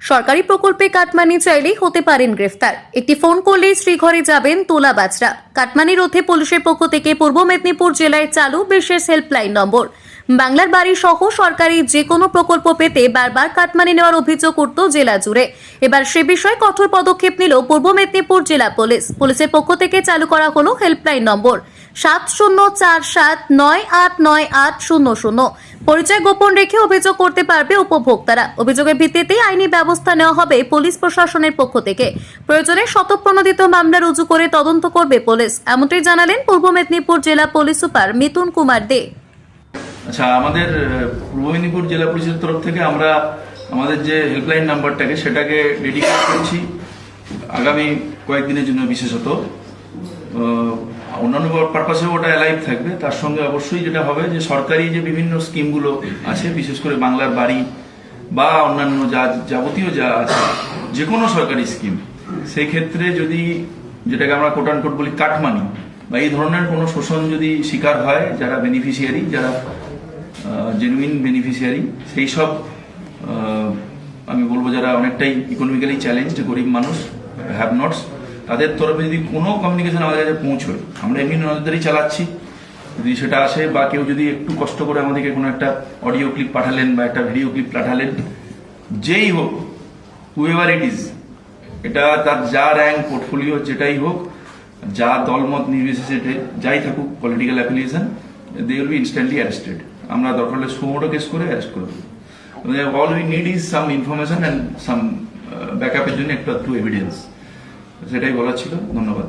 সরকারি প্রকল্পে কাটমানি চাইলেই হতে পারেন গ্রেফতার। একটি ফোন করলেই শ্রীঘরে যাবেন তোলা বাজরা। কাটমানি রোধে পুলিশের পক্ষ থেকে পূর্ব মেদিনীপুর জেলায় চালু বিশেষ হেল্পলাইন নম্বর। বাংলার বাড়ি সহ সরকারি যে কোনো প্রকল্প পেতে বারবার কাটমানি নেওয়ার অভিযোগ উঠত জেলা জুড়ে। এবার সে বিষয়ে কঠোর পদক্ষেপ নিল পূর্ব মেদিনীপুর জেলা পুলিশ। পুলিশের পক্ষ থেকে চালু করা হলো হেল্পলাইন নম্বর 7047989800। পরিচয় গোপন রেখে অভিযোগ করতে পারবে উপভোক্তারা। অভিযোগের ভিত্তিতে আইনি ব্যবস্থা নেওয়া হবে পুলিশ প্রশাসনের পক্ষ থেকে। প্রয়োজনে স্বতঃপ্রণোদিত মামলা রুজু করে তদন্ত করবে পুলিশ, এমনটাই জানালেন পূর্ব মেদিনীপুর জেলা পুলিশ সুপার মিথুন কুমার দে। আচ্ছা, আমাদের পূর্ব মেদিনীপুর জেলা পুলিশের তরফ থেকে আমরা আমাদের যে হেল্পলাইন নাম্বারটাকে সেটাকে ডেডিকেট করছি আগামী কয়েকদিনের জন্য। বিশেষত অন্যান্য পারপাসে ওটা অ্যালাইভ থাকবে। তার সঙ্গে অবশ্যই যেটা হবে যে সরকারি যে বিভিন্ন স্কিমগুলো আছে, বিশেষ করে বাংলার বাড়ি বা অন্যান্য যাবতীয় যা আছে যে কোনো সরকারি স্কিম, সেই ক্ষেত্রে যদি যেটাকে আমরা কোট অ্যান্ড কোট বলি কাটমানি বা এই ধরনের কোনো শোষণ যদি শিকার হয় যারা বেনিফিশিয়ারি, যারা জেনুইন বেনিফিশিয়ারি, সেই সব আমি বলবো যারা অনেকটাই ইকোনমিক্যালি চ্যালেঞ্জড গরিব মানুষ, হ্যাভ নটস, তাদের তরফে যদি কোনো কমিউনিকেশন আমাদের কাছে পৌঁছয়, আমরা এমনি নজরদারি চালাচ্ছি। যদি সেটা আসে বা কেউ যদি একটু কষ্ট করে আমাদেরকে কোনো একটা অডিও ক্লিপ পাঠালেন বা একটা ভিডিও ক্লিপ পাঠালেন, যেই হোক, হুএভার ইট ইজ, এটা তার যা র্যাঙ্ক পোর্টফোলিও যেটাই হোক, যা দলমত নির্বিশেষে যাই থাকুক, political affiliation, they will be instantly arrested. আমরা দরকার হলে সুমোটো কেস করে অ্যারেস্ট করে দেবো। All we need is some information and some ব্যাকআপের জন্য একটু এভিডেন্স, সেটাই বলার ছিল। ধন্যবাদ।